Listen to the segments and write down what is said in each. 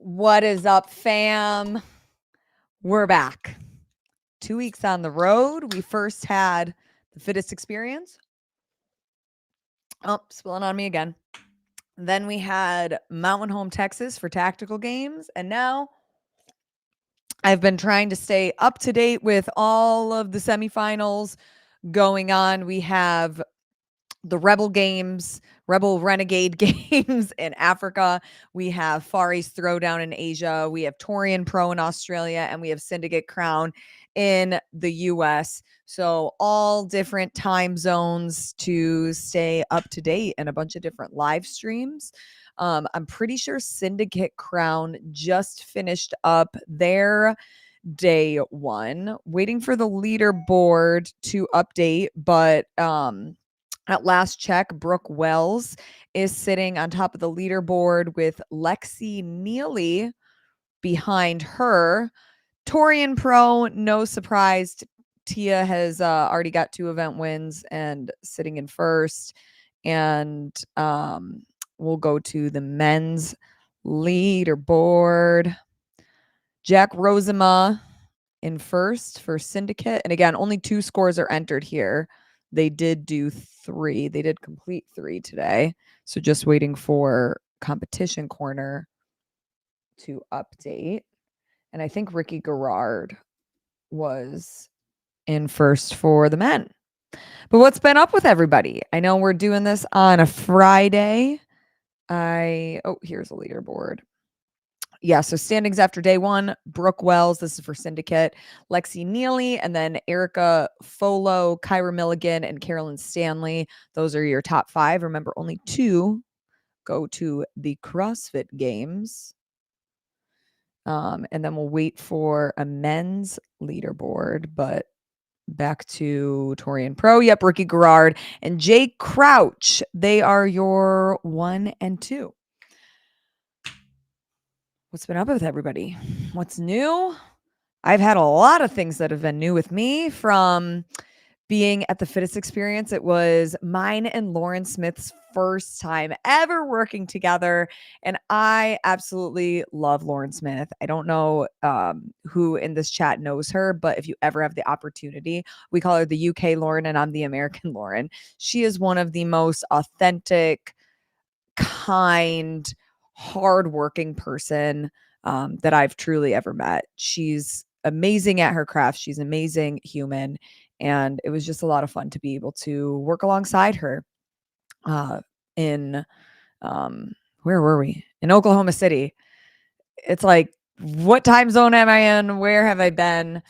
What is up, fam? We're back. 2 weeks on the road. We first had the fittest experience. Oh, spilling on me again. Then we had Mountain Home, Texas for tactical games. And now I've been trying to stay up to date with all of the semifinals going on. We have the Rebel games, Rebel Renegade games in Africa. We have Far East Throwdown in Asia. We have Torian Pro in Australia, and we have Syndicate Crown in the US. So all different time zones to stay up to date and a bunch of different live streams. I'm pretty sure Syndicate Crown just finished up their day one, waiting for the leaderboard to update, but at last check, Brooke Wells is sitting on top of the leaderboard with Lexi Neely behind her. Torian Pro, no surprise. Tia has already got 2 event wins and sitting in first. And we'll go to the men's leaderboard. Jack Rosema in first for Syndicate. And again, only 2 scores are entered here. They did do 3. They did complete 3 today. So just waiting for competition corner to update. And I think Ricky Garrard was in first for the men. But what's been up with everybody? I know we're doing this on a Friday. Here's a leaderboard. Yeah, so standings after day one, Brooke Wells, this is for Syndicate, Lexi Neely, and then Erica Folo, Kyra Milligan, and Carolyn Stanley. Those are your top 5. Remember, only 2 go to the CrossFit Games. And then we'll wait for a men's leaderboard, but back to Torian Pro. Yep, Ricky Garrard and Jay Crouch. They are your 1 and 2. What's been up with everybody? What's new? I've had a lot of things that have been new with me from being at the fittest experience. It was mine and Lauren Smith's first time ever working together. And I absolutely love Lauren Smith. I don't know who in this chat knows her, but if you ever have the opportunity, we call her the UK Lauren and I'm the American Lauren. She is one of the most authentic, kind, hardworking person that I've truly ever met. She's amazing at her craft. She's an amazing human. And it was just a lot of fun to be able to work alongside her in, where were we? In Oklahoma City. It's like, what time zone am I in? Where have I been?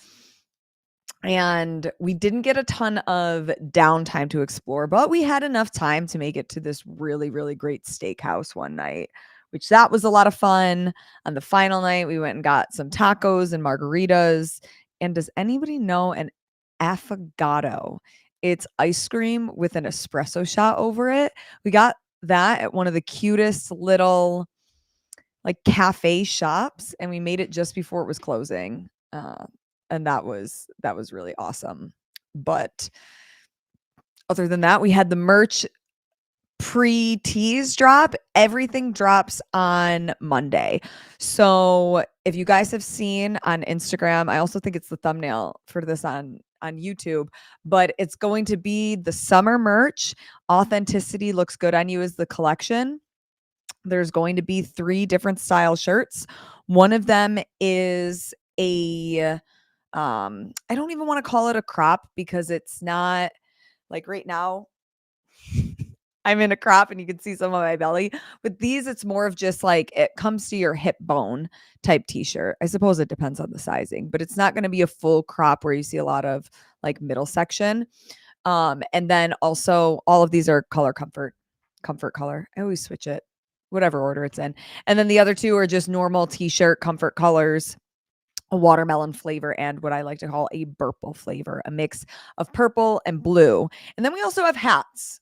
And we didn't get a ton of downtime to explore, but we had enough time to make it to this really, really great steakhouse one night, which that was a lot of fun. On the final night, we went and got some tacos and margaritas. And does anybody know an affogato? It's ice cream with an espresso shot over it. We got that at one of the cutest little like cafe shops, and we made it just before it was closing. And that was really awesome. But other than that, we had the merch pre-tease drop. Everything drops on Monday. So if you guys have seen on Instagram, I also think it's the thumbnail for this on YouTube, but it's going to be the summer merch. Authenticity looks good on you is the collection. There's going to be 3 different style shirts. One of them is a I don't even want to call it a crop because it's not like right now I'm in a crop and you can see some of my belly. With these, it's more of just like it comes to your hip bone type t-shirt. I suppose it depends on the sizing, but it's not going to be a full crop where you see a lot of like middle section. And then also all of these are comfort color. I always switch it, whatever order it's in. And then the other 2 are just normal t-shirt comfort colors, a watermelon flavor, and what I like to call a purple flavor, a mix of purple and blue. And then we also have hats.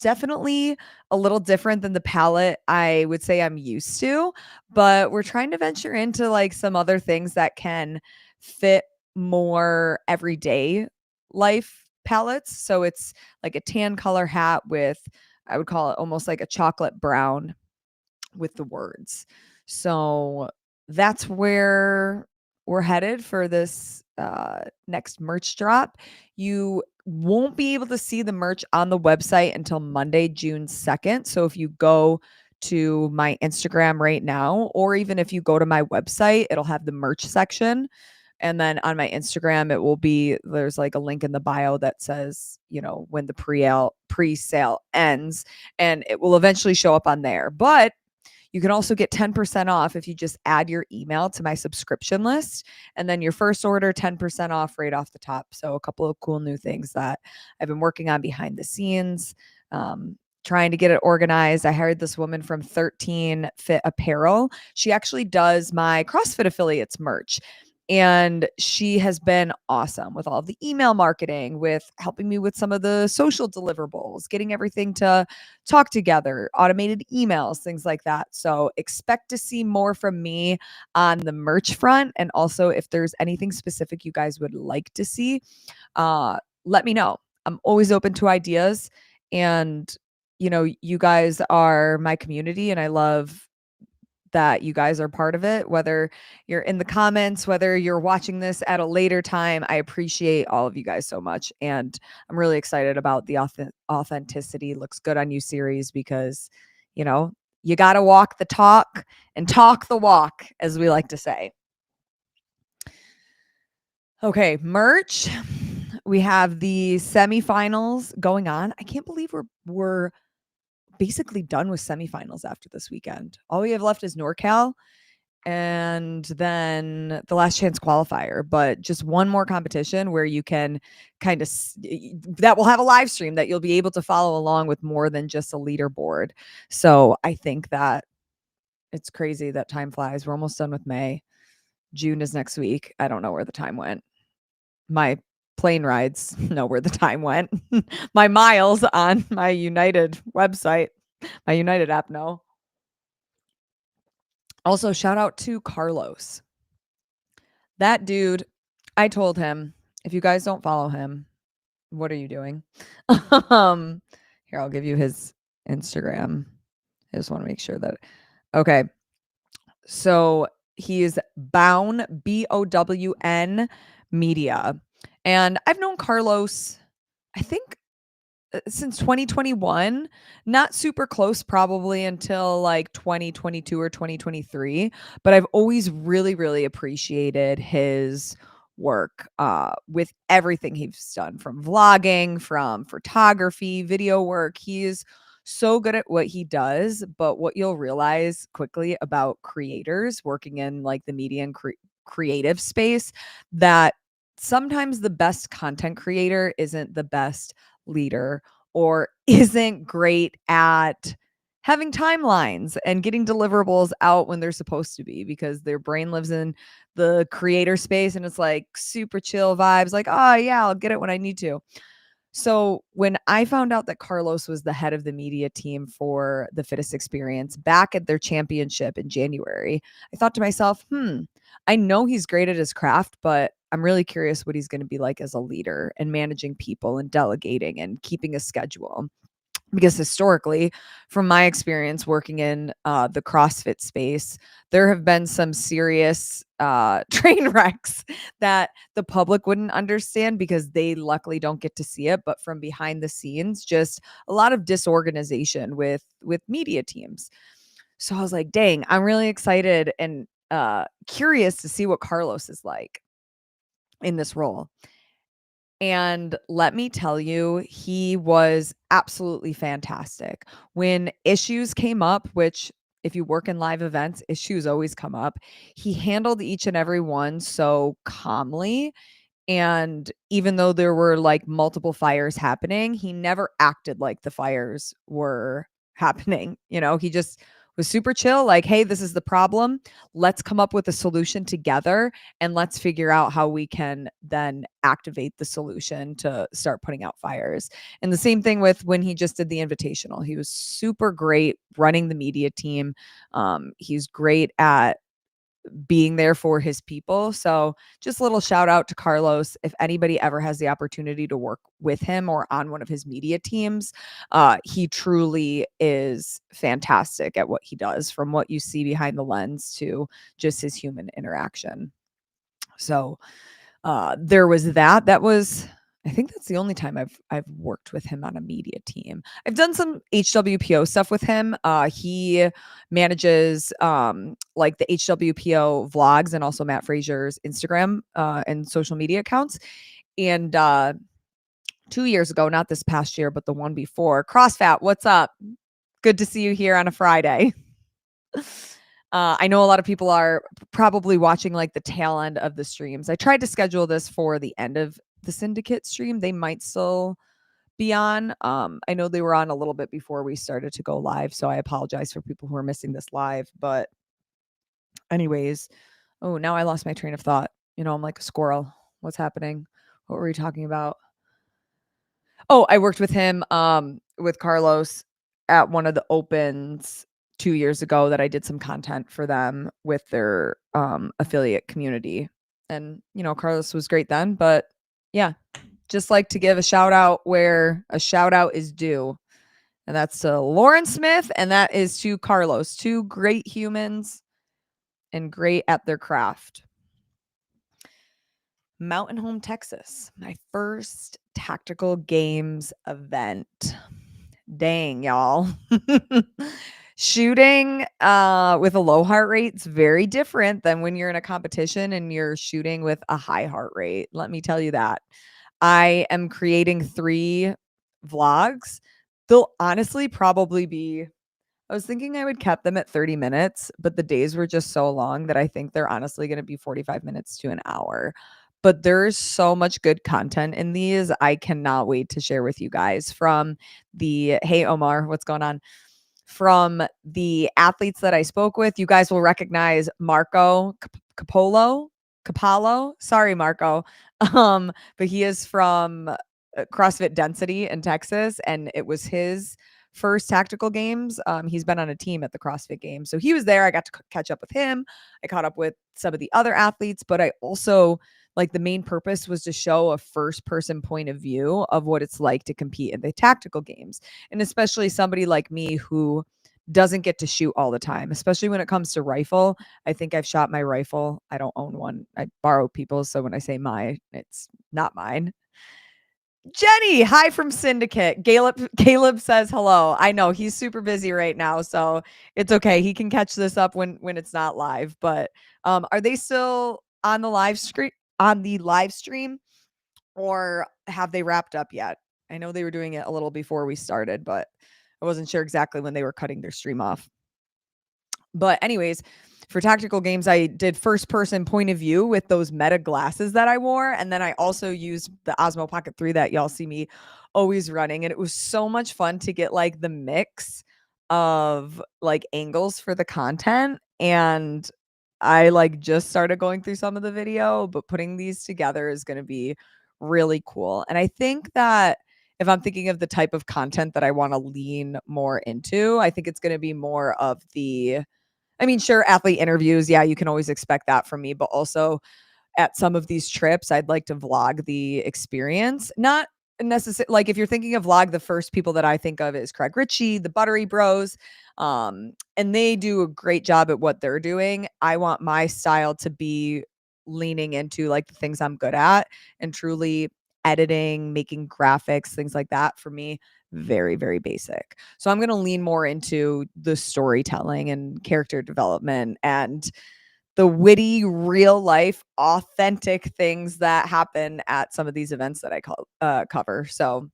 Definitely a little different than the palette I would say I'm used to, but we're trying to venture into like some other things that can fit more everyday life palettes. So it's like a tan color hat with, I would call it almost like a chocolate brown with the words. So that's where we're headed for this next merch drop. You won't be able to see the merch on the website until Monday, June 2nd. So if you go to my Instagram right now, or even if you go to my website, it'll have the merch section. And then on my Instagram, it will be there's like a link in the bio that says, when the pre-sale ends, and it will eventually show up on there. But you can also get 10% off if you just add your email to my subscription list, and then your first order 10% off right off the top. So a couple of cool new things that I've been working on behind the scenes, trying to get it organized. I hired this woman from 13 Fit Apparel. She actually does my CrossFit affiliates merch. And she has been awesome with all of the email marketing, with helping me with some of the social deliverables, getting everything to talk together, automated emails, things like that. So expect to see more from me on the merch front. And also, if there's anything specific you guys would like to see, let me know. I'm always open to ideas. And, you guys are my community, and I love that you guys are part of it, whether you're in the comments, whether you're watching this at a later time. I appreciate all of you guys so much. And I'm really excited about the authenticity looks good on you series, because, you got to walk the talk and talk the walk, as we like to say. Okay, merch. We have the semifinals going on. I can't believe we're basically done with semifinals after this weekend. All we have left is NorCal and then the last chance qualifier, but just one more competition where you can kind of that will have a live stream that you'll be able to follow along with, more than just a leaderboard. So I think that it's crazy that time flies. We're almost done with May. June is next week. I don't know where the time went. My plane rides know where the time went. My miles on my United website, my United app, no. Also, shout out to Carlos. That dude, I told him, if you guys don't follow him, what are you doing? um, Here, I'll give you his Instagram. I just want to make sure that. Okay. So he is Bown, Bown Media. And I've known Carlos, I think, since 2021, not super close probably until like 2022 or 2023, but I've always really appreciated his work with everything he's done, from vlogging, from photography, video work. He is so good at what he does, but what you'll realize quickly about creators working in like the media and creative space, that sometimes the best content creator isn't the best leader, or isn't great at having timelines and getting deliverables out when they're supposed to be, because their brain lives in the creator space and it's like super chill vibes, like, oh yeah, I'll get it when I need to. So when I found out that Carlos was the head of the media team for the Fittest Experience back at their championship in January, I thought to myself, I know he's great at his craft, but I'm really curious what he's going to be like as a leader and managing people and delegating and keeping a schedule. Because historically, from my experience working in the CrossFit space, there have been some serious train wrecks that the public wouldn't understand, because they luckily don't get to see it. But from behind the scenes, just a lot of disorganization with media teams. So I was like, dang, I'm really excited and curious to see what Carlos is like in this role. And let me tell you, he was absolutely fantastic. When issues came up, which if you work in live events, issues always come up, he handled each and every one so calmly. And even though there were like multiple fires happening, he never acted like the fires were happening. He just was super chill, like, hey, this is the problem. Let's come up with a solution together, and let's figure out how we can then activate the solution to start putting out fires. And the same thing with when he just did the invitational. He was super great running the media team. He's great at being there for his people. So just a little shout out to Carlos. If anybody ever has the opportunity to work with him or on one of his media teams, he truly is fantastic at what he does, from what you see behind the lens to just his human interaction. So there was that. That was, I think that's the only time I've worked with him on a media team. I've done some HWPO stuff with him. He manages like the HWPO vlogs and also Matt Frazier's Instagram and social media accounts. And 2 years ago, not this past year, but the one before, CrossFat, what's up? Good to see you here on a Friday. I know a lot of people are probably watching like the tail end of the streams. I tried to schedule this for the end of the Syndicate stream. They might still be on. I know they were on a little bit before we started to go live, so I apologize for people who are missing this live. But anyways, oh, now I lost my train of thought. I'm like a squirrel. What's happening? What were we talking about? Oh, I worked with him with Carlos at one of the opens 2 years ago that I did some content for them with their affiliate community. And Carlos was great then, but yeah, just like to give a shout out where a shout out is due. And that's to Lauren Smith and that is to Carlos, two great humans and great at their craft. Mountain Home, Texas, my first tactical games event. Dang, y'all. Shooting with a low heart rate is very different than when you're in a competition and you're shooting with a high heart rate. Let me tell you that. I am creating 3 vlogs. They'll honestly probably be, I was thinking I would keep them at 30 minutes, but the days were just so long that I think they're honestly going to be 45 minutes to an hour. But there's so much good content in these. I cannot wait to share with you guys from the, hey, Omar, what's going on? From the athletes that I spoke with. You guys will recognize Marco Capallo. Sorry, Marco. But he is from CrossFit Density in Texas, and it was his first tactical games. He's been on a team at the CrossFit Games. So he was there. I got to catch up with him. I caught up with some of the other athletes, but I also, like, the main purpose was to show a first person point of view of what it's like to compete in the tactical games. And especially somebody like me who doesn't get to shoot all the time, especially when it comes to rifle. I think I've shot my rifle. I don't own one. I borrow people's. So when I say my, it's not mine. Jenny, hi from Syndicate. Caleb says hello. I know he's super busy right now, so it's okay. He can catch this up when it's not live. But are they still on the live stream, or have they wrapped up yet? I know they were doing it a little before we started, but I wasn't sure exactly when they were cutting their stream off. But anyways, for tactical games, I did first person point of view with those Meta glasses that I wore. And then I also used the Osmo Pocket 3 that y'all see me always running. And it was so much fun to get like the mix of like angles for the content. And I like just started going through some of the video, but putting these together is going to be really cool. And I think that if I'm thinking of the type of content that I want to lean more into, I think it's going to be more of the, I mean, sure, athlete interviews. Yeah, you can always expect that from me, but also at some of these trips, I'd like to vlog the experience. Not necessarily like if you're thinking of vlog, the first people that I think of is Craig Ritchie, the Buttery Bros. And they do a great job at what they're doing. I want my style to be leaning into like the things I'm good at and truly editing, making graphics, things like that. For me, very, very basic. So I'm going to lean more into the storytelling and character development and the witty, real life, authentic things that happen at some of these events that I cover. So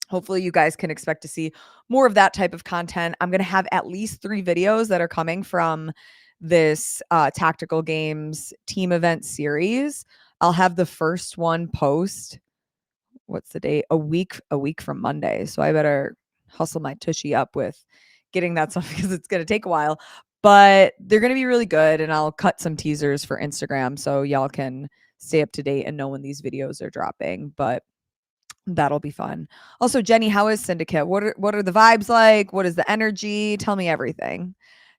hopefully you guys can expect to see more of that type of content. I'm going to have at least 3 videos that are coming from this tactical games team event series. I'll have the first one post, what's the date? A week from Monday. So I better hustle my tushy up with getting that stuff because it's going to take a while, but they're going to be really good. And I'll cut some teasers for Instagram so y'all can stay up to date and know when these videos are dropping, but that'll be fun. Also, Jenny, how is Syndicate? What are the vibes like? What is the energy? Tell me everything.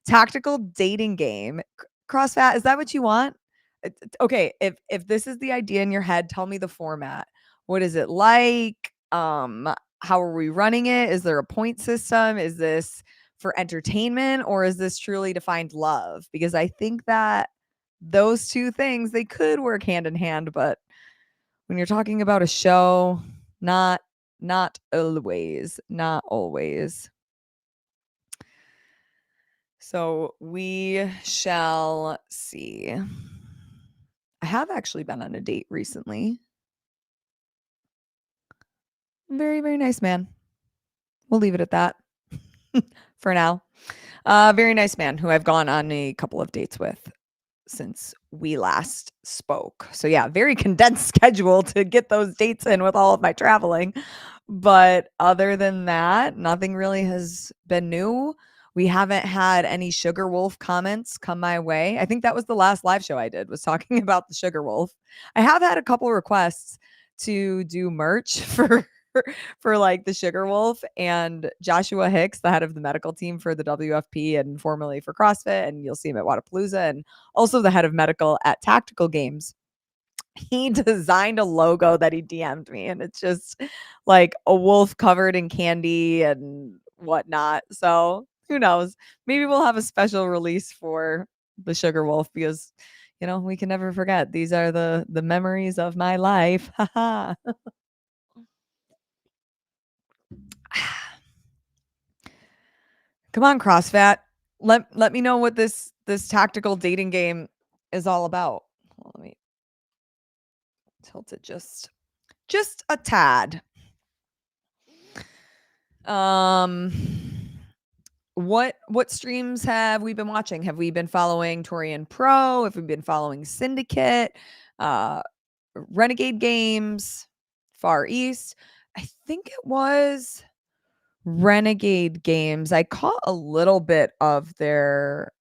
Tactical dating game. CrossFat, is that what you want? Okay, if this is the idea in your head, tell me the format. What is it like? How are we running it? Is there a point system? Is this for entertainment or is this truly to find love? Because I think that those two things, they could work hand in hand, but when you're talking about a show, not always, not always. So we shall see. I have actually been on a date recently. Very, very nice man. We'll leave it at that for now. Very nice man who I've gone on a couple of dates with since we last spoke. So yeah, very condensed schedule to get those dates in with all of my traveling. But other than that, nothing really has been new. We haven't had any Sugar Wolf comments come my way. I think that was the last live show I did was talking about the Sugar Wolf. I have had a couple requests to do merch for like the Sugar Wolf and Joshua Hicks, the head of the medical team for the WFP and formerly for CrossFit, and you'll see him at Wadapalooza, and also the head of medical at Tactical Games. He designed a logo that he DM'd me, and it's just like a wolf covered in candy and whatnot. So who knows? Maybe we'll have a special release for the Sugar Wolf because we can never forget. These are the memories of my life. Haha. Come on, CrossFat. Let me know what this tactical dating game is all about. Let me tilt it just a tad. Um what streams have we been watching? Have we been following Torian Pro? Have we been following Syndicate? Uh Renegade Games, Far East? I think it was Renegade Games. I caught a little bit of their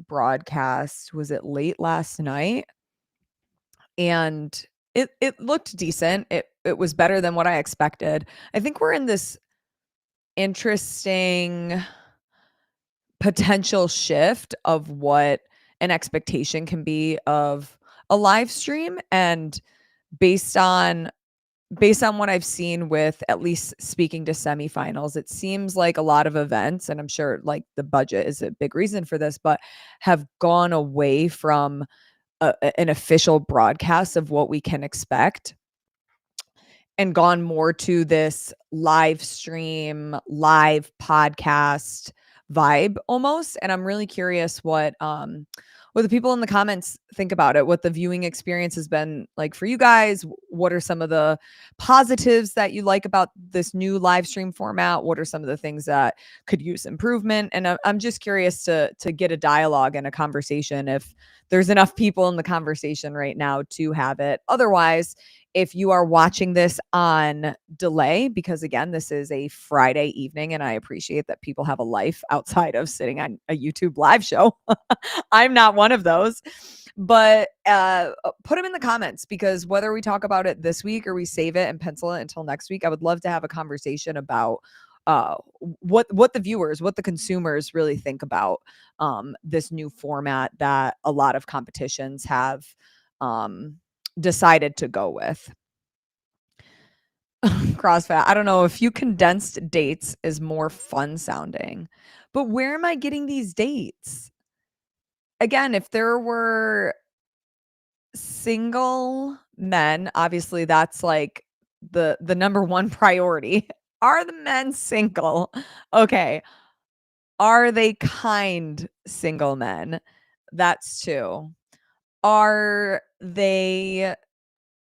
broadcast. Was it late last night? And it looked decent. It was better than what I expected. I think we're in this interesting potential shift of what an expectation can be of a live stream, and based on what I've seen with at least speaking to semifinals, it seems like a lot of events, and I'm sure like the budget is a big reason for this, but have gone away from an official broadcast of what we can expect and gone more to this live stream, live podcast vibe almost. And I'm really curious what the people in the comments think about it, what the viewing experience has been like for you guys. What are some of the positives that you like about this new live stream format? What are some of the things that could use improvement? And I'm just curious to get a dialogue and a conversation if there's enough people in the conversation right now to have it. Otherwise, if you are watching this on delay, because again, this is a Friday evening, and I appreciate that people have a life outside of sitting on a YouTube live show. I'm not one of those. But put them in the comments, because whether we talk about it this week or we save it and pencil it until next week, I would love to have a conversation about what the viewers, what the consumers really think about this new format that a lot of competitions have decided to go with. CrossFit. I don't know if you condensed dates is more fun sounding, but where am I getting these dates? Again, if there were single men, obviously that's like the number one priority. Are the men single? Okay. Are they kind single men? That's two. Are they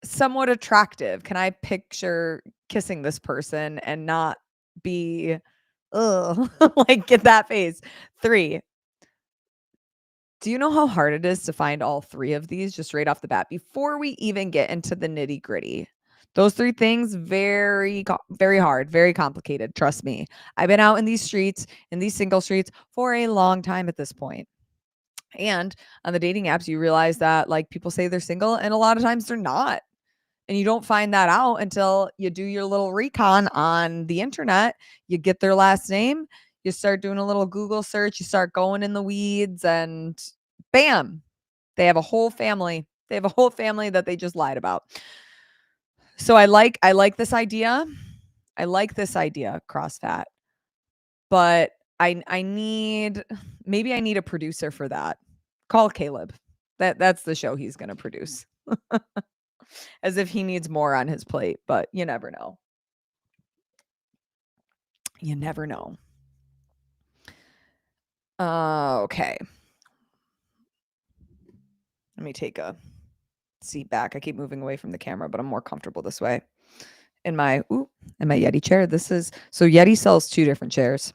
somewhat attractive? Can I picture kissing this person and not be, ugh, like get that face? 3, do you know how hard it is to find all 3 of these just right off the bat before we even get into the nitty-gritty? Those 3 things, very hard, very complicated, trust me. I've been out in these streets, in these single streets for a long time at this point. And on the dating apps, you realize that like people say they're single and a lot of times they're not. And you don't find that out until you do your little recon on the internet. You get their last name, you start doing a little Google search, you start going in the weeds, and Bam. They have a whole family. They have a whole family that they just lied about. So I like this idea. I like this idea, CrossFat. But I need maybe I need a producer for that. Call Caleb. That's the show he's going to produce. As if he needs more on his plate, but you never know. You never know. Okay. Let me take a seat back. I keep moving away from the camera, but I'm more comfortable this way. In my Yeti chair. So Yeti sells 2 different chairs.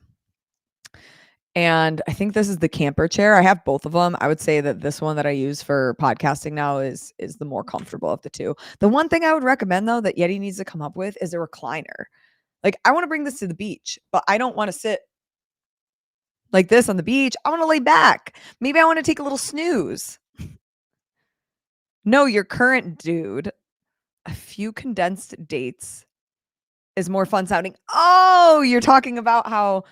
And I think this is the camper chair. I have both of them. I would say that this one that I use for podcasting now is the more comfortable of the 2. The one thing I would recommend though that Yeti needs to come up with is a recliner. Like I want to bring this to the beach, but I don't want to sit like this on the beach. I want to lay back. Maybe I want to take a little snooze. No, your current dude. A few condensed dates is more fun sounding. Oh, you're talking about how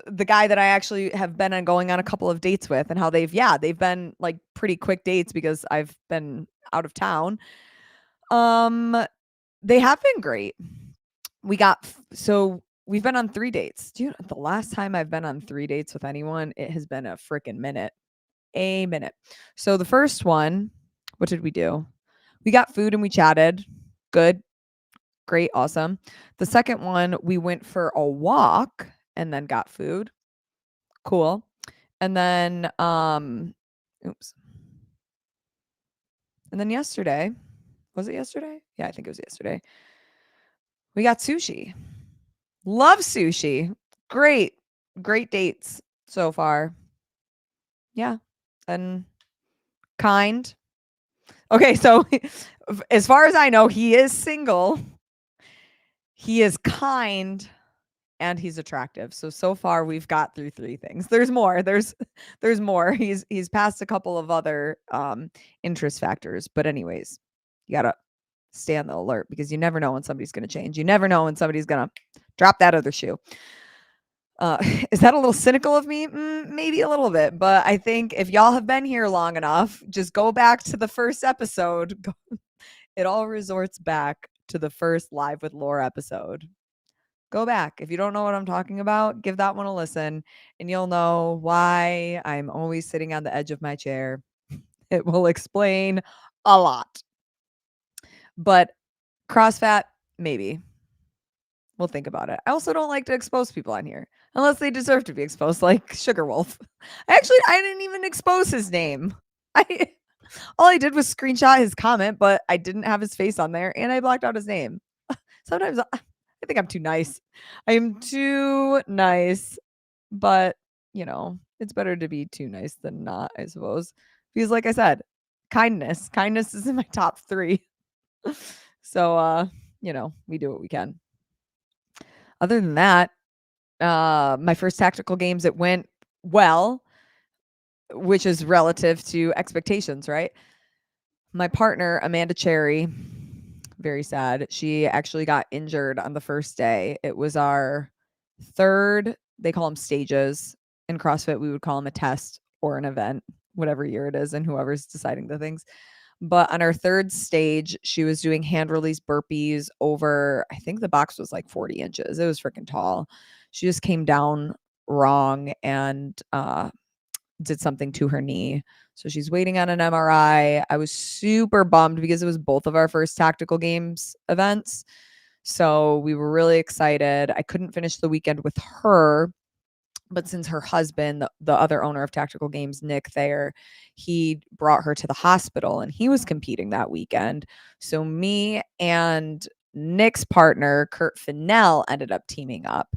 the guy that I actually have been going on a couple of dates with and how they've been like pretty quick dates because I've been out of town. They have been great. We've been on 3 dates. Dude, the last time I've been on 3 dates with anyone, it has been a freaking minute. A minute. So the first one, what did we do? We got food and we chatted. Good. Great. Awesome. The second one, we went for a walk and then got food. Cool. And then, oops. And then yesterday, was it yesterday? Yeah, I think it was yesterday. We got sushi. Love sushi. Great. Great dates so far. Yeah. And kind. Okay, so as far as I know, he is single. He is kind and he's attractive. So far we've got through 3 things. There's more. There's more. He's passed a couple of other interest factors, but anyways, you got to stay on the alert because you never know when somebody's going to change. You never know when somebody's going to drop that other shoe. Is that a little cynical of me? Maybe a little bit, but I think if y'all have been here long enough, just go back to the first episode. It all resorts back to the first Live with Laur episode. Go back. If you don't know what I'm talking about, give that one a listen and you'll know why I'm always sitting on the edge of my chair. It will explain a lot. But CrossFat, maybe. We'll think about it. I also don't like to expose people on here unless they deserve to be exposed, like Sugar Wolf. I didn't even expose his name. All I did was screenshot his comment, but I didn't have his face on there and I blocked out his name. Sometimes I think I'm too nice. I am too nice, but it's better to be too nice than not, I suppose. Because like I said, kindness is in my top 3. So, we do what we can. Other than that, my first tactical games, it went well, which is relative to expectations, right? My partner, Amanda Cherry, very sad. She actually got injured on the first day. It was our 3rd, they call them stages. In CrossFit, we would call them a test or an event, whatever year it is, and whoever's deciding the things. But on our 3rd stage, she was doing hand release burpees over, I think the box was like 40 inches. It was freaking tall. She just came down wrong and did something to her knee. So she's waiting on an MRI. I was super bummed because it was both of our first tactical games events. So we were really excited. I couldn't finish the weekend with her, but since her husband, the other owner of Tactical Games, Nick Thayer, he brought her to the hospital and he was competing that weekend. So me and Nick's partner, Kurt Fennell, ended up teaming up.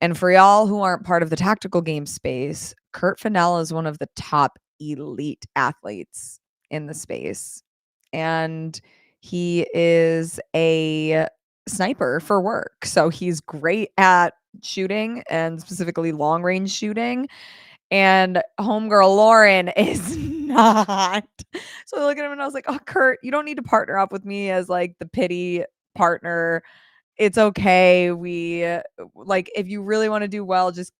And for y'all who aren't part of the tactical game space, Kurt Fennell is one of the top elite athletes in the space. And he is a sniper for work. So he's great at shooting and specifically long range shooting. And homegirl Lauren is not. So I look at him and I was like, oh, Kurt, you don't need to partner up with me as like the pity partner. It's okay. We like, if you really want to do well, just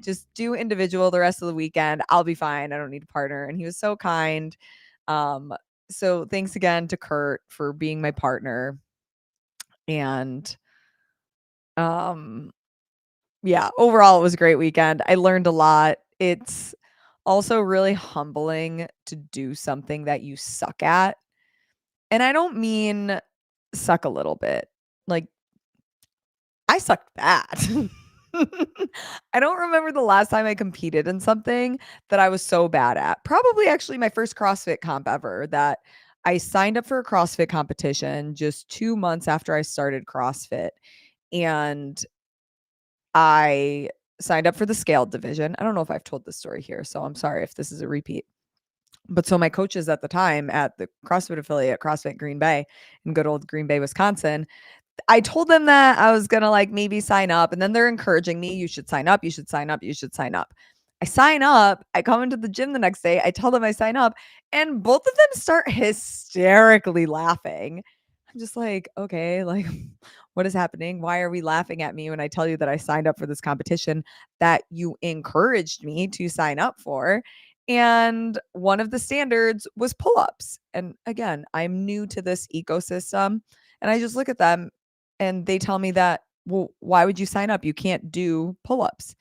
Just do individual the rest of the weekend. I'll be fine. I don't need a partner." And he was so kind. Um, so thanks again to Kurt for being my partner. And um yeah, overall it was a great weekend. I learned a lot. It's also really humbling to do something that you suck at. And I don't mean suck a little bit. Like, I sucked bad. I don't remember the last time I competed in something that I was so bad at. Probably actually my first CrossFit comp ever, that I signed up for a CrossFit competition just 2 months after I started CrossFit, and I signed up for the scaled division. I don't know if I've told this story here, so I'm sorry if this is a repeat. But so my coaches at the time at the CrossFit affiliate, CrossFit Green Bay in good old Green Bay, Wisconsin, I told them that I was gonna, like, maybe sign up, and then they're encouraging me, "You should sign up, you should sign up, you should sign up." I sign up, I come into the gym the next day, I tell them I sign up, and both of them start hysterically laughing. I'm just like, "Okay, like, what is happening? Why are we laughing at me when I tell you that I signed up for this competition that you encouraged me to sign up for?" And one of the standards was pull-ups. And again, I'm new to this ecosystem, and I just look at them and they tell me that, "Well, why would you sign up? You can't do pull-ups."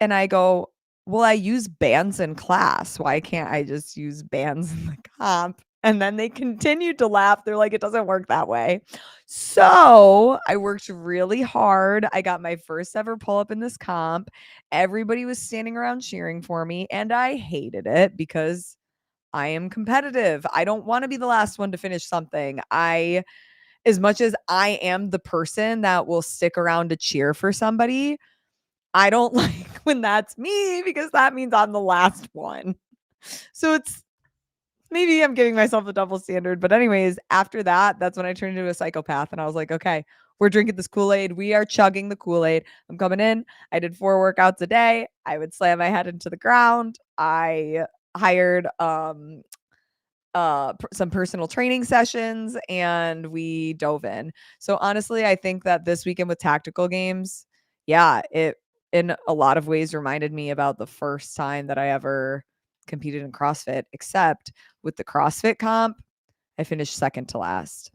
And I go, "Well, I use bands in class. Why can't I just use bands in the comp?" And then they continued to laugh. They're like, "It doesn't work that way." So I worked really hard. I got my first ever pull-up in this comp. Everybody was standing around cheering for me, and I hated it because I am competitive. I don't want to be the last one to finish something. As much as I am the person that will stick around to cheer for somebody, I don't like when that's me because that means I'm the last one. So it's maybe I'm giving myself a double standard. But, anyways, after that, that's when I turned into a psychopath. And I was like, "Okay, we're drinking this Kool-Aid. We are chugging the Kool-Aid. I'm coming in." I did 4 workouts a day. I would slam my head into the ground. I hired some personal training sessions, and we dove in. So honestly, I think that this weekend with tactical games, yeah, it in a lot of ways reminded me about the first time that I ever competed in CrossFit, except with the CrossFit comp, I finished second to last.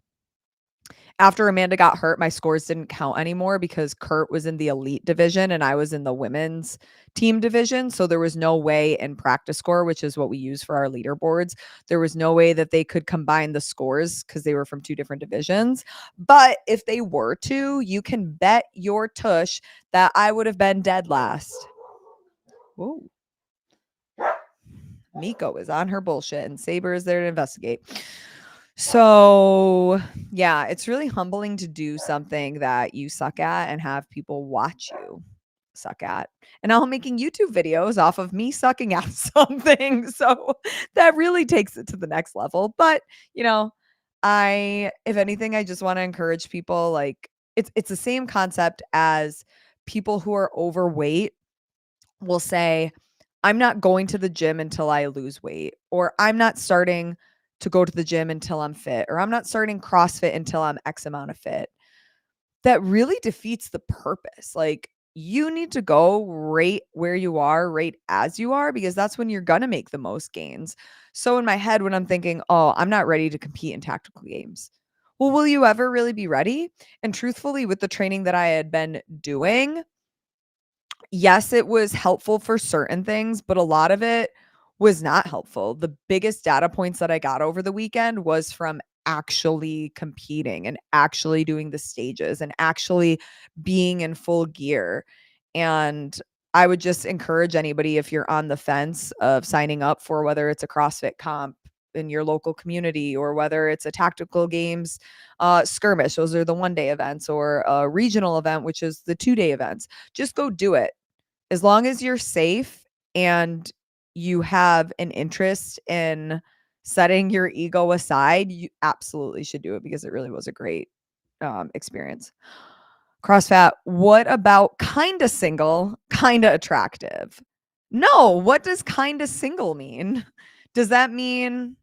After Amanda got hurt, my scores didn't count anymore because Kurt was in the elite division and I was in the women's team division. So there was no way in practice score, which is what we use for our leaderboards, there was no way that they could combine the scores because they were from 2 different divisions. But if they were to, you can bet your tush that I would have been dead last. Whoa. Miko is on her bullshit and Saber is there to investigate. So, yeah, it's really humbling to do something that you suck at and have people watch you suck at. And now I'm making YouTube videos off of me sucking at something. So that really takes it to the next level. But, if anything, I just want to encourage people, like, it's the same concept as people who are overweight will say, "I'm not going to the gym until I lose weight," or "I'm not starting to go to the gym until I'm fit," or "I'm not starting CrossFit until I'm X amount of fit." That really defeats the purpose. Like, you need to go right where you are, right as you are, because that's when you're going to make the most gains. So in my head, when I'm thinking, "Oh, I'm not ready to compete in tactical games." Well, will you ever really be ready? And truthfully, with the training that I had been doing, yes, it was helpful for certain things, but a lot of it was not helpful. The biggest data points that I got over the weekend was from actually competing and actually doing the stages and actually being in full gear. And I would just encourage anybody, if you're on the fence of signing up for whether it's a CrossFit comp in your local community or whether it's a tactical games skirmish, those are the 1-day events, or a regional event, which is the 2-day events, just go do it. As long as you're safe and you have an interest in setting your ego aside, you absolutely should do it because it really was a great experience. CrossFit, what about kinda single, kinda attractive? No, what does kinda single mean? Does that mean,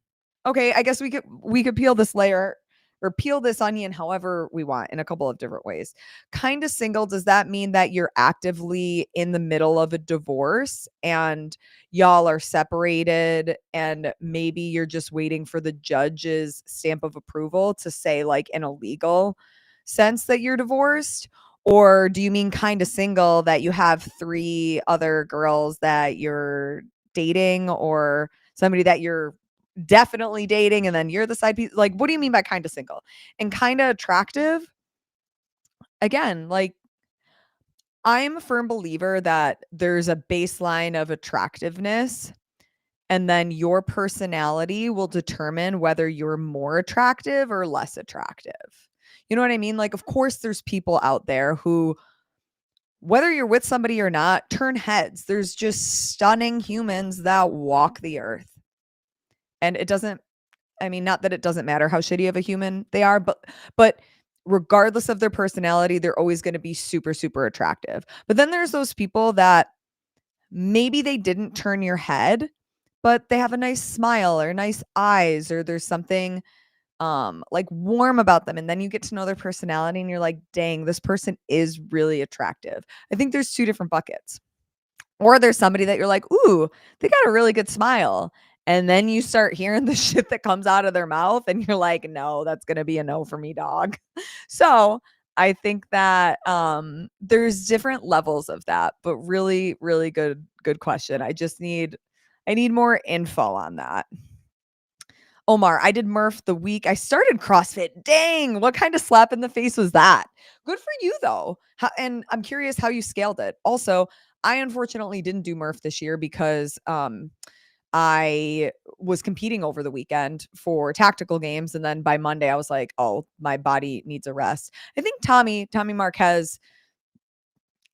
okay, I guess we could peel this layer. or peel this onion however we want in a couple of different ways. Kind of single, does that mean that you're actively in the middle of a divorce and y'all are separated and maybe you're just waiting for the judge's stamp of approval to say, like, in a legal sense that you're divorced? Or do you mean kind of single, that you have 3 other girls that you're dating, or somebody that you're definitely dating and then you're the side piece? Like, what do you mean by kind of single? And kind of attractive, again, like, I'm a firm believer that there's a baseline of attractiveness, and then your personality will determine whether you're more attractive or less attractive. You know what I mean? Like, of course, there's people out there who, whether you're with somebody or not, turn heads. There's just stunning humans that walk the earth. And it doesn't, I mean, not that it doesn't matter how shitty of a human they are, but regardless of their personality, they're always going to be super, super attractive. But then there's those people that maybe they didn't turn your head, but they have a nice smile or nice eyes, or there's something like warm about them, and then you get to know their personality and you're like, dang, this person is really attractive. I think there's 2 different buckets. Or there's somebody that you're like, ooh, they got a really good smile, and then you start hearing the shit that comes out of their mouth and you're like, no, that's going to be a no for me, dog. So I think that there's different levels of that, but really, really good question. I need more info on that. Omar, I did Murph the week I started CrossFit. Dang, what kind of slap in the face was that? Good for you, though. And I'm curious how you scaled it. Also, I unfortunately didn't do Murph this year because I was competing over the weekend for tactical games. And then by Monday, I was like, oh, my body needs a rest. I think Tommy Marquez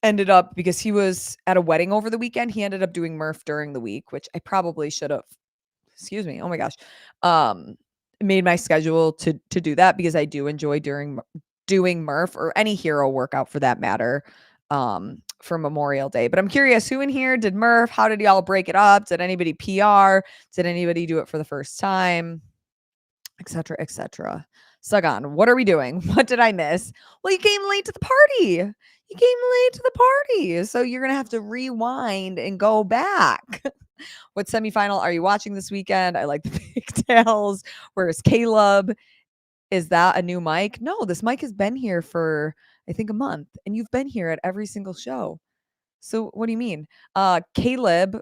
ended up, because he was at a wedding over the weekend, he ended up doing Murph during the week, which I probably should have, excuse me, oh my gosh, made my schedule to do that, because I do enjoy doing Murph, or any hero workout for that matter, for Memorial Day. But I'm curious, who in here did Murph? How did y'all break it up? Did anybody PR? Did anybody do it for the first time? Etc. Etc. Sagan, what are we doing? What did I miss? Well, you came late to the party. You came late to the party. So you're going to have to rewind and go back. What semifinal are you watching this weekend? I like the pigtails. Where's Caleb? Is that a new mic? No, this mic has been here for, I think, a month, and you've been here at every single show. So what do you mean? Caleb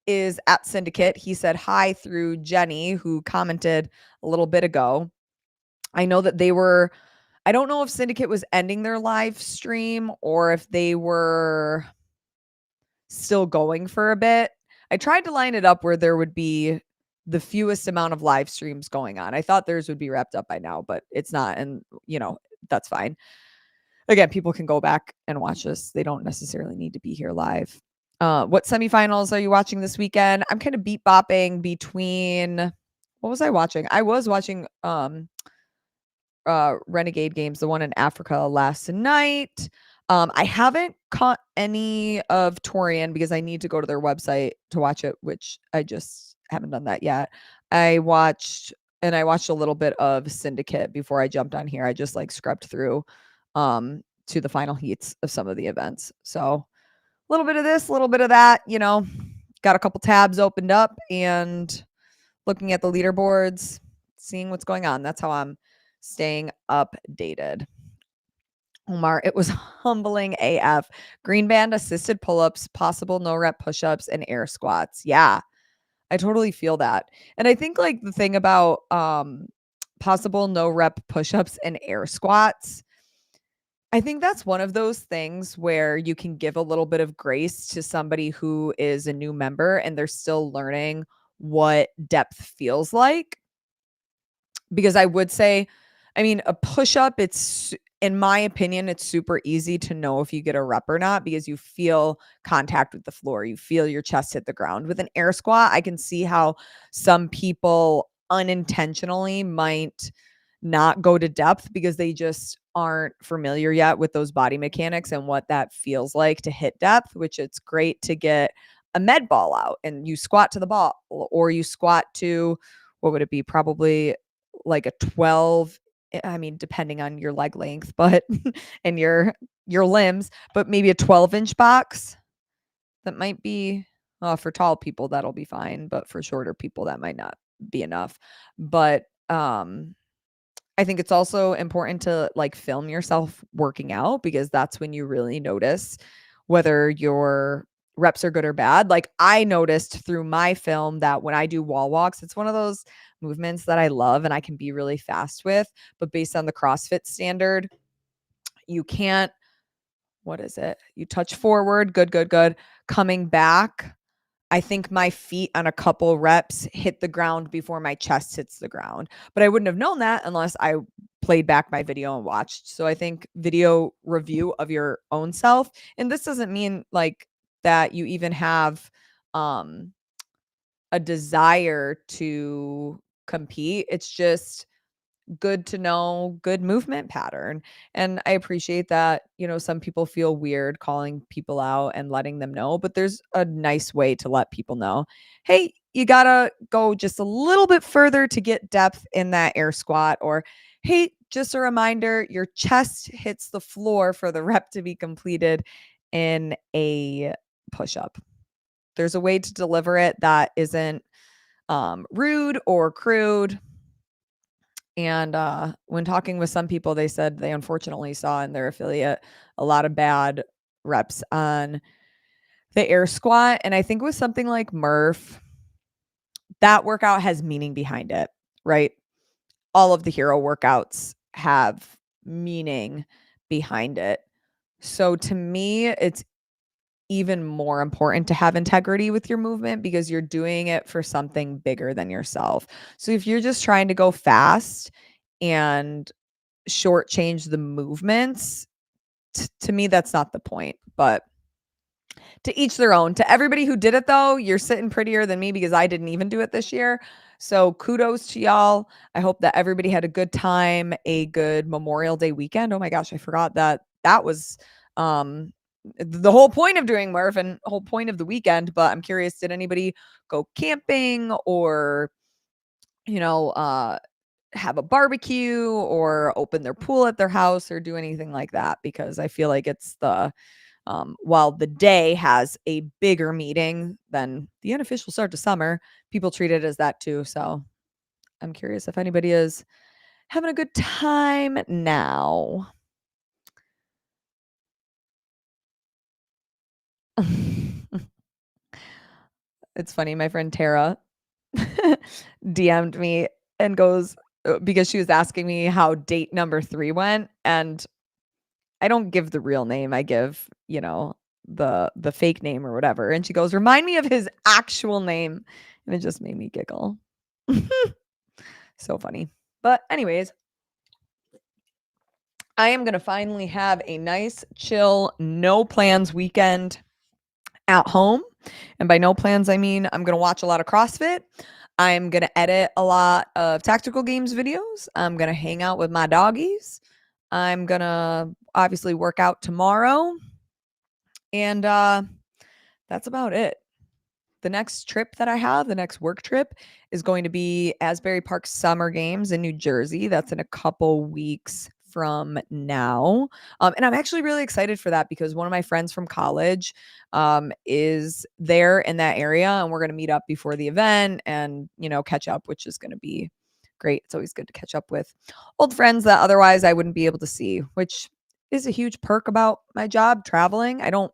is at Syndicate. He said hi through Jenny, who commented a little bit ago. I know that I don't know if Syndicate was ending their live stream or if they were still going for a bit. I tried to line it up where there would be the fewest amount of live streams going on. I thought theirs would be wrapped up by now, but it's not. And, that's fine. Again, people can go back and watch this. They don't necessarily need to be here live. What semifinals are you watching this weekend? I'm kind of beat bopping between, what was I watching? I was watching Renegade games, the one in Africa last night. I haven't caught any of Torian because I need to go to their website to watch it, which I just haven't done that yet. I watched a little bit of Syndicate before I jumped on here. I just scrubbed through to the final heats of some of the events. So a little bit of this, a little bit of that, got a couple tabs opened up and looking at the leaderboards, seeing what's going on. That's how I'm staying updated. Omar, it was humbling AF. Green band assisted pull-ups, possible no rep push-ups, and air squats. Yeah, I totally feel that. And I think the thing about possible no rep push-ups and air squats, I think that's one of those things where you can give a little bit of grace to somebody who is a new member and they're still learning what depth feels like. Because I would say, a push-up, it's, in my opinion, it's super easy to know if you get a rep or not because you feel contact with the floor. You feel your chest hit the ground. With an air squat, I can see how some people unintentionally might not go to depth because they just aren't familiar yet with those body mechanics and what that feels like to hit depth, which it's great to get a med ball out and you squat to the ball, or you squat to, what would it be? Probably like a 12, I mean, depending on your leg length, but and your limbs, but maybe a 12-inch box that might be for tall people that'll be fine, but for shorter people that might not be enough. But I think it's also important to like film yourself working out because that's when you really notice whether your reps are good or bad. Like I noticed through my film that when I do wall walks, it's one of those movements that I love and I can be really fast with, but based on the CrossFit standard, you can't, what is it? You touch forward, good, good, good. Coming back, I think my feet on a couple reps hit the ground before my chest hits the ground. But I wouldn't have known that unless I played back my video and watched. So I think video review of your own self. And this doesn't mean like that you even have um a desire to compete. It's just good to know good movement pattern. And I appreciate that, some people feel weird calling people out and letting them know, but there's a nice way to let people know, hey, you gotta go just a little bit further to get depth in that air squat, or hey, just a reminder, your chest hits the floor for the rep to be completed in a push-up. There's a way to deliver it that isn't rude or crude. And when talking with some people, they said they unfortunately saw in their affiliate a lot of bad reps on the air squat. And I think with something like Murph, that workout has meaning behind it, right? All of the hero workouts have meaning behind it. So to me, it's even more important to have integrity with your movement because you're doing it for something bigger than yourself. So if you're just trying to go fast and shortchange the movements, to me, that's not the point. But to each their own. To everybody who did it, though, you're sitting prettier than me because I didn't even do it this year. So kudos to y'all. I hope that everybody had a good time, a good Memorial Day weekend. Oh my gosh, I forgot that was the whole point of doing Murph and whole point of the weekend. But I'm curious, did anybody go camping or, you know, have a barbecue or open their pool at their house or do anything like that? Because I feel like it's while the day has a bigger meaning than the unofficial start to summer, people treat it as that too. So I'm curious if anybody is having a good time now. It's funny. My friend Tara DM'd me and goes, because she was asking me how date number 3 went. And I don't give the real name. I give, the fake name or whatever. And she goes, remind me of his actual name. And it just made me giggle. So funny. But anyways, I am going to finally have a nice, chill, no plans weekend at home. And by no plans, I mean I'm going to watch a lot of CrossFit. I'm going to edit a lot of tactical games videos. I'm going to hang out with my doggies. I'm going to obviously work out tomorrow. And that's about it. The next trip that I have, the next work trip, is going to be Asbury Park Summer Games in New Jersey. That's in a couple weeks from now. And I'm actually really excited for that because one of my friends from college is there in that area, and we're going to meet up before the event and, catch up, which is going to be great. It's always good to catch up with old friends that otherwise I wouldn't be able to see, which is a huge perk about my job traveling. I don't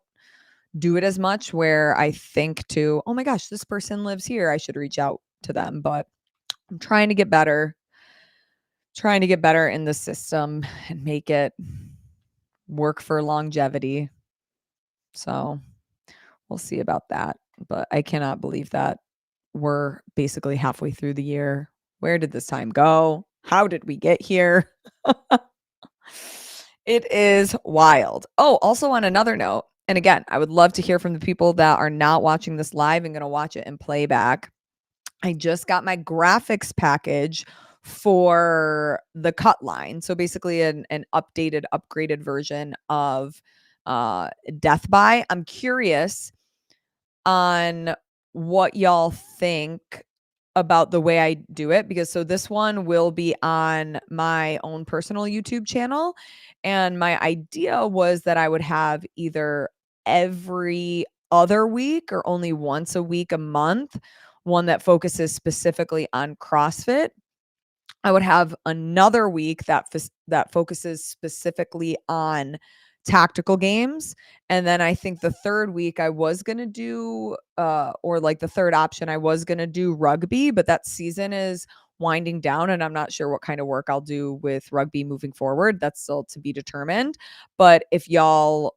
do it as much where I think to, oh my gosh, this person lives here. I should reach out to them. But I'm trying to get better in the system and make it work for longevity. So we'll see about that. But I cannot believe that we're basically halfway through the year. Where did this time go? How did we get here? It is wild. Oh, also on another note, and again, I would love to hear from the people that are not watching this live and going to watch it in playback. I just got my graphics package for the cut line. So basically an updated, upgraded version of Death By. I'm curious on what y'all think about the way I do it, because so this one will be on my own personal YouTube channel, and my idea was that I would have either every other week or only once a week a month, one that focuses specifically on CrossFit. I would have another week that focuses specifically on tactical games, and then I think the third week I was gonna do, or like the third option, I was gonna do rugby, but that season is winding down, and I'm not sure what kind of work I'll do with rugby moving forward. That's still to be determined. But if y'all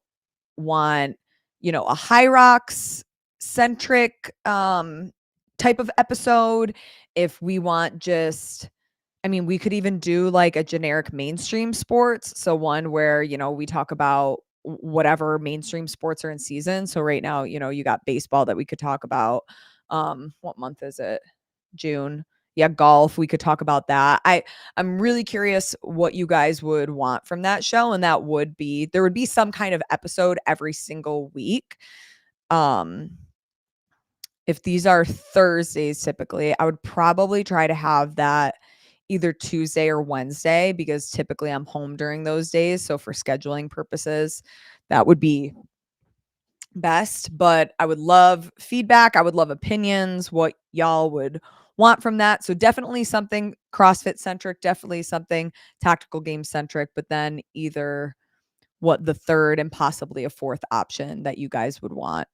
want, a high rocks centric type of episode, if we want just, I mean, we could even do like a generic mainstream sports. So one where, we talk about whatever mainstream sports are in season. So right now, you got baseball that we could talk about. What month is it? June. Yeah, golf. We could talk about that. I'm really curious what you guys would want from that show. And that would be, there would be some kind of episode every single week. If these are Thursdays, typically, I would probably try to have that either Tuesday or Wednesday, because typically I'm home during those days. So for scheduling purposes, that would be best. But I would love feedback. I would love opinions, what y'all would want from that. So definitely something CrossFit centric, definitely something tactical game centric, but then either what the third and possibly a fourth option that you guys would want.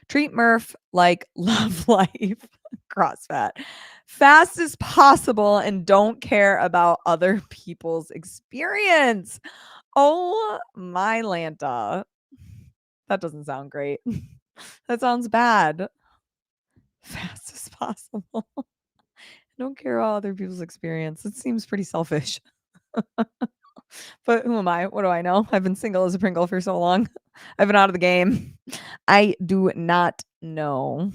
Treat Murph like love life, CrossFit, fast as possible, and don't care about other people's experience. Oh my Lanta. That doesn't sound great. That sounds bad. Fast as possible. Don't care about other people's experience. It seems pretty selfish. But who am I? What do I know? I've been single as a Pringle for so long. I've been out of the game. I do not know.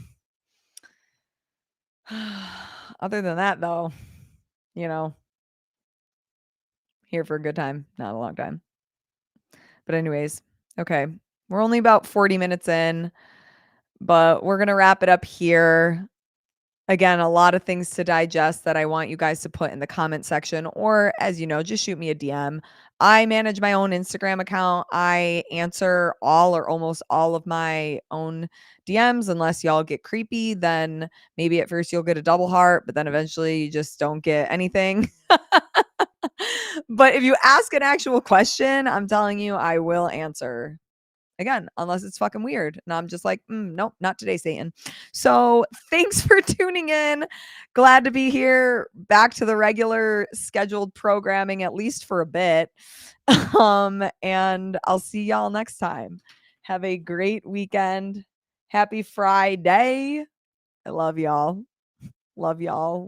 Other than that, though, you know, here for a good time, not a long time. But, anyways, okay. We're only about 40 minutes in, but we're going to wrap it up here. Again, a lot of things to digest that I want you guys to put in the comment section, or as you know, just shoot me a DM. I manage my own Instagram account. I answer all or almost all of my own DMs, unless y'all get creepy. Then maybe at first you'll get a double heart, but then eventually you just don't get anything. But if you ask an actual question, I'm telling you, I will answer. Again, unless it's fucking weird. And I'm just like, nope, not today, Satan. So thanks for tuning in. Glad to be here. Back to the regular scheduled programming, at least for a bit. And I'll see y'all next time. Have a great weekend. Happy Friday. I love y'all. Love y'all.